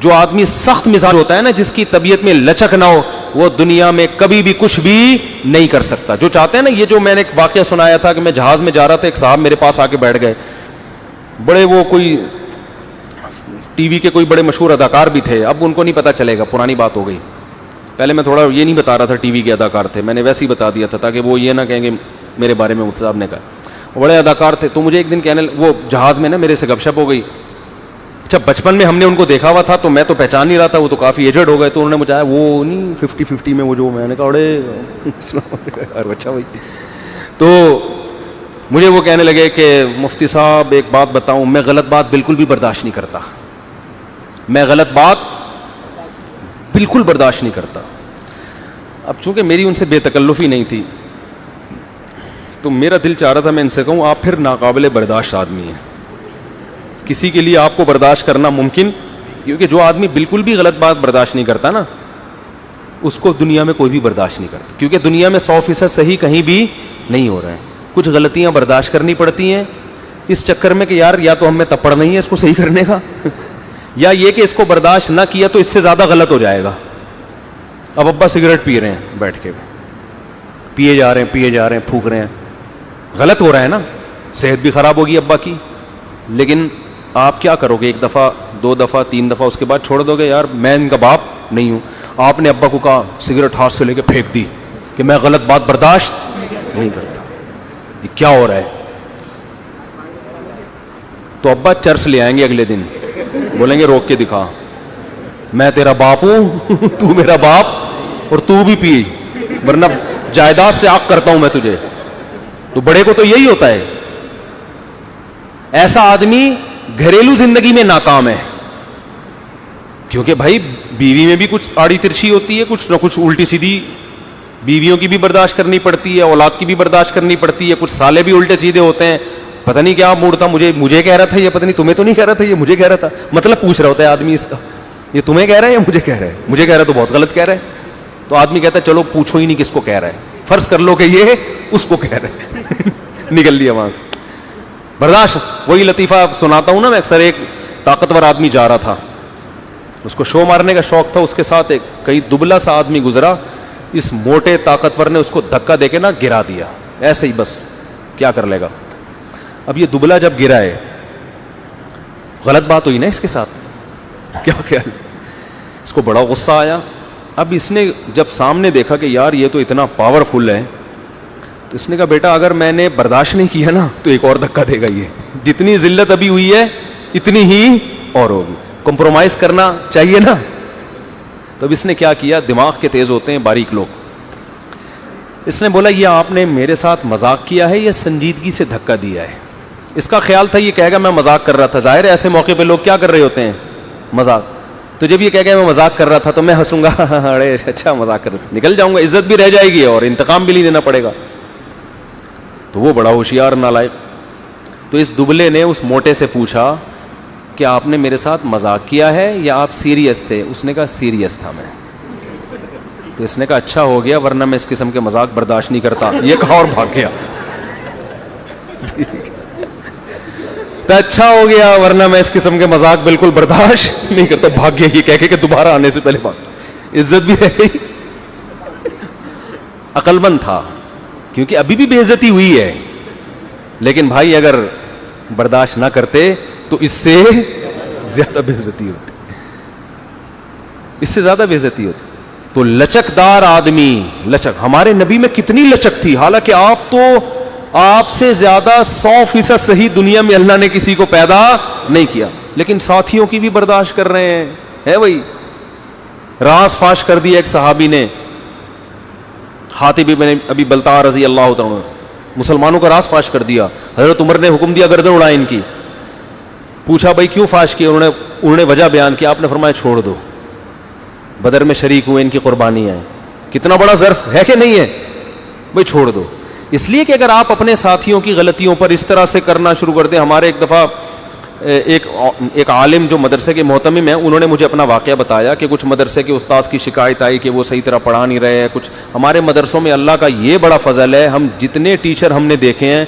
جو آدمی سخت مزاج ہوتا ہے نا, جس کی طبیعت میں لچک نہ ہو, وہ دنیا میں کبھی بھی کچھ بھی نہیں کر سکتا. جو چاہتے ہیں نا, یہ جو میں نے ایک واقعہ سنایا تھا کہ میں جہاز میں جا رہا تھا, ایک صاحب میرے پاس آ کے بیٹھ گئے, بڑے وہ کوئی ٹی وی کے کوئی بڑے مشہور اداکار بھی تھے, اب ان کو نہیں پتا چلے گا, پرانی بات ہو گئی. پہلے میں تھوڑا یہ نہیں بتا رہا تھا ٹی وی کے اداکار تھے, میں نے ویسے ہی بتا دیا تھا تاکہ وہ یہ نہ کہیں گے میرے بارے میں مفتی صاحب نے کہا. بڑے اداکار تھے, تو مجھے ایک دن کہنے, وہ جہاز میں نا میرے سے گپ شپ ہو گئی. اچھا, بچپن میں ہم نے ان کو دیکھا ہوا تھا تو میں تو پہچان نہیں رہا تھا, وہ تو کافی ایجڈ ہو گئے, تو انہوں نے مجھے وہ نہیں 50-50 میں وہ جو, میں نے کہا بڑے اچھا بھائی. تو مجھے وہ کہنے لگے کہ مفتی صاحب ایک بات بتاؤں, میں غلط بات بالکل بھی برداشت نہیں کرتا, میں غلط بات بالکل برداشت نہیں کرتا. اب چونکہ میری ان سے بے تکلفی نہیں تھی تو میرا دل چاہ رہا تھا میں ان سے کہوں آپ پھر ناقابل برداشت آدمی ہیں, کسی کے لیے آپ کو برداشت کرنا ممکن, کیونکہ جو آدمی بالکل بھی غلط بات برداشت نہیں کرتا نا, اس کو دنیا میں کوئی بھی برداشت نہیں کرتا, کیونکہ دنیا میں 100% صحیح کہیں بھی نہیں ہو رہا ہے. کچھ غلطیاں برداشت کرنی پڑتی ہیں اس چکر میں کہ یار یا تو ہم میں تپڑ نہیں ہے اس کو صحیح کرنے کا یا یہ کہ اس کو برداشت نہ کیا تو اس سے زیادہ غلط ہو جائے گا. اب ابا سگریٹ پی رہے ہیں بیٹھ کے, پیے جا رہے ہیں پھونک رہے ہیں, غلط ہو رہا ہے نا, صحت بھی خراب ہوگی ابا کی, لیکن آپ کیا کرو گے؟ 1 دفعہ 2 دفعہ 3 دفعہ, اس کے بعد چھوڑ دو گے یار میں ان کا باپ نہیں ہوں. آپ نے ابا کو کہا سگریٹ ہاتھ سے لے کے پھینک دی کہ میں غلط بات برداشت نہیں کرتا, یہ کیا ہو رہا ہے؟ تو ابا چرس لے آئیں گے اگلے دن, بولیں گے روک کے دکھا, میں تیرا باپ ہوں تو میرا باپ, اور تو بھی پی, ورنہ جائیداد سے آگ کرتا ہوں میں تجھے. تو بڑے کو تو یہی ہوتا ہے. ایسا آدمی گھریلو زندگی میں ناکام ہے, کیونکہ بھائی بیوی میں بھی کچھ آڑی ترچھی ہوتی ہے, کچھ نہ کچھ الٹی سیدھی, بیویوں کی بھی برداشت کرنی پڑتی ہے, اولاد کی بھی برداشت کرنی پڑتی ہے, کچھ سالے بھی الٹے سیدھے ہوتے ہیں, پتہ نہیں کیا موڈ تھا, مجھے کہہ رہا تھا یہ, پتہ نہیں تمہیں تو نہیں کہہ رہا تھا یہ, مجھے کہہ رہا تھا, مطلب پوچھ رہا ہوتا ہے آدمی اس کا, یہ تمہیں کہہ رہا ہے یا مجھے کہہ رہا ہے؟ مجھے کہہ رہا ہے تو بہت غلط کہہ رہا ہے. تو آدمی کہتا ہے چلو پوچھو ہی نہیں کس کو کہہ رہا ہے, فرض کر لو کہ یہ اس کو کہہ رہا ہے نکل لیا وہاں سے. برداشت, وہی لطیفہ سناتا ہوں نا میں اکثر. ایک طاقتور آدمی جا رہا تھا, اس کو شو مارنے کا شوق تھا, اس کے ساتھ ایک کئی دبلا سا آدمی گزرا, اس موٹے طاقتور نے اس کو دھکا دے کے نا گرا دیا ایسے ہی, بس کیا کر لے گا. اب یہ دبلا جب گرا ہے, غلط بات ہوئی نا اس کے ساتھ, کیا خیال, اس کو بڑا غصہ آیا. اب اس نے جب سامنے دیکھا کہ یار یہ تو اتنا پاورفل ہے, تو اس نے کہا بیٹا اگر میں نے برداشت نہیں کیا نا تو ایک اور دھکا دے گا, یہ جتنی ذلت ابھی ہوئی ہے اتنی ہی اور ہوگی, کمپرومائز کرنا چاہیے نا. تو اب اس نے کیا کیا, دماغ کے تیز ہوتے ہیں باریک لوگ, اس نے بولا یہ آپ نے میرے ساتھ مذاق کیا ہے یا سنجیدگی سے دھکا دیا ہے؟ اس کا خیال تھا یہ کہے گا میں مذاق کر رہا تھا, ظاہر ہے ایسے موقع پہ لوگ کیا کر رہے ہوتے ہیں, مذاق. تو جب یہ کہے گا میں مذاق کر رہا تھا تو میں ہنسوں گا, ارے اچھا مذاق کر رہا, نکل جاؤں گا, عزت بھی رہ جائے گی اور انتقام بھی نہیں دینا پڑے گا. تو وہ بڑا ہوشیار نالائق. تو اس دبلے نے اس موٹے سے پوچھا کہ آپ نے میرے ساتھ مذاق کیا ہے یا آپ سیریس تھے؟ اس نے کہا سیریس تھا میں. تو اس نے کہا اچھا ہو گیا, ورنہ میں اس قسم کے مذاق برداشت نہیں کرتا. یہ کہا اور بھاگ گیا. تو اچھا ہو گیا ورنہ میں اس قسم کے مذاق بالکل برداشت نہیں کرتا, بھاگ گیا یہ کہہ کے کہ دوبارہ آنے سے پہلے بھاگ. عزت بھی رہ گئی, عقل مند تھا, کیونکہ ابھی بھی بے عزتی ہوئی ہے, لیکن بھائی اگر برداشت نہ کرتے تو اس سے زیادہ بے عزتی ہوتی, اس سے زیادہ بے عزتی ہوتی. تو لچکدار آدمی, لچک, ہمارے نبی میں کتنی لچک تھی, حالانکہ آپ سے زیادہ 100% صحیح دنیا میں اللہ نے کسی کو پیدا نہیں کیا, لیکن ساتھیوں کی بھی برداشت کر رہے ہیں. ہے وہی راز فاش کر دیا ایک صحابی نے, حاتب بن ابی بلتع رضی اللہ تعالیٰ, مسلمانوں کا راز فاش کر دیا. حضرت عمر نے حکم دیا گردن اڑائے ان کی. پوچھا بھائی کیوں فاش کیا؟ انہوں نے وجہ بیان کیا. آپ نے فرمایا چھوڑ دو, بدر میں شریک ہوئے, ان کی قربانی ہے, کتنا بڑا ظرف ہے کہ نہیں ہے, بھائی چھوڑ دو. اس لیے کہ اگر آپ اپنے ساتھیوں کی غلطیوں پر اس طرح سے کرنا شروع کر دیں. ہمارے ایک دفعہ ایک عالم جو مدرسے کے محتمم ہیں, انہوں نے مجھے اپنا واقعہ بتایا کہ کچھ مدرسے کے استاذ کی شکایت آئی کہ وہ صحیح طرح پڑھا نہیں رہے ہیں. کچھ ہمارے مدرسوں میں اللہ کا یہ بڑا فضل ہے, ہم جتنے ٹیچر ہم نے دیکھے ہیں,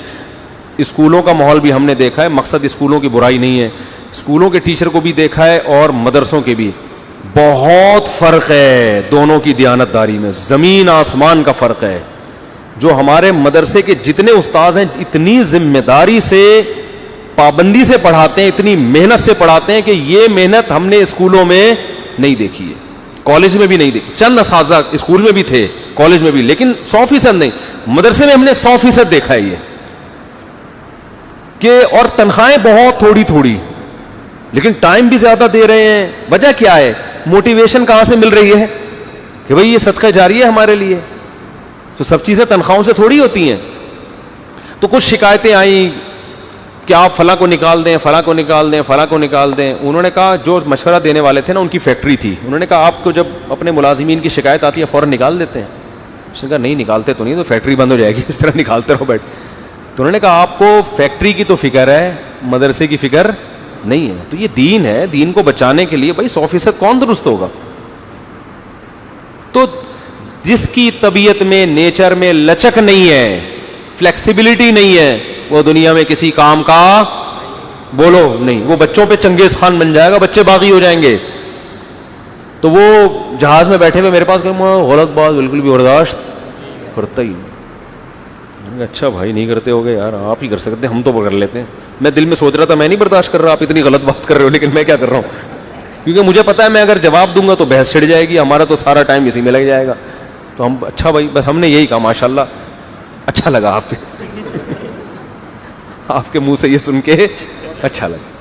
اسکولوں کا ماحول بھی ہم نے دیکھا ہے, مقصد اسکولوں کی برائی نہیں ہے, اسکولوں کے ٹیچر کو بھی دیکھا ہے اور مدرسوں کے بھی. بہت فرق ہے دونوں کی دیانتداری میں, زمین آسمان کا فرق ہے. جو ہمارے مدرسے کے جتنے استاذ ہیں اتنی ذمہ داری سے, پابندی سے پڑھاتے ہیں, اتنی محنت سے پڑھاتے ہیں کہ یہ محنت ہم نے اسکولوں میں نہیں دیکھی ہے, کالج میں بھی نہیں دیکھی. چند اساتذہ اسکول میں بھی تھے, کالج میں بھی, لیکن 100% نہیں. مدرسے میں ہم نے 100% دیکھا ہے یہ کہ, اور تنخواہیں بہت تھوڑی تھوڑی, لیکن ٹائم بھی زیادہ دے رہے ہیں. وجہ کیا ہے؟ موٹیویشن کہاں سے مل رہی ہے کہ بھئی یہ صدقہ جاری ہے ہمارے لیے. تو سب چیزیں تنخواہوں سے تھوڑی ہوتی ہیں. تو کچھ شکایتیں آئیں کہ آپ فلاں کو نکال دیں, فلاں کو نکال دیں, فلاں کو نکال دیں. انہوں نے کہا, جو مشورہ دینے والے تھے نا, ان کی فیکٹری تھی, انہوں نے کہا آپ کو جب اپنے ملازمین کی شکایت آتی ہے فوراً نکال دیتے ہیں؟ اس نے کہا نہیں نکالتے تو نہیں, تو فیکٹری بند ہو جائے گی, اس طرح نکالتے رہو بیٹھ. تو انہوں نے کہا آپ کو فیکٹری کی تو فکر ہے, مدرسے کی فکر نہیں ہے. تو یہ دین ہے, دین کو بچانے کے لیے بھائی 100% کون درست ہوگا؟ تو جس کی طبیعت میں, نیچر میں لچک نہیں ہے, فلیکسیبلٹی نہیں ہے, وہ دنیا میں کسی کام کا بولو نہیں. وہ بچوں پہ چنگیز خان بن جائے گا, بچے باغی ہو جائیں گے. تو وہ جہاز میں بیٹھے ہوئے میرے پاس کہ غلط بات بالکل بھی برداشت کرتا ہی نہیں. اچھا بھائی نہیں کرتے ہوگے یار, آپ ہی کر سکتے ہیں, ہم تو کر لیتے ہیں. میں دل میں سوچ رہا تھا میں نہیں برداشت کر رہا, آپ اتنی غلط بات کر رہے ہو, لیکن میں کیا کر رہا ہوں, کیونکہ مجھے پتا ہے میں اگر جواب دوں گا تو بحث چھڑ جائے گی, ہمارا تو سارا ٹائم اسی میں لگ جائے گا. تو ہم اچھا بھائی, بس ہم نے یہی کہا ماشاءاللہ اچھا لگا آپ کے منہ سے یہ سن کے اچھا لگا.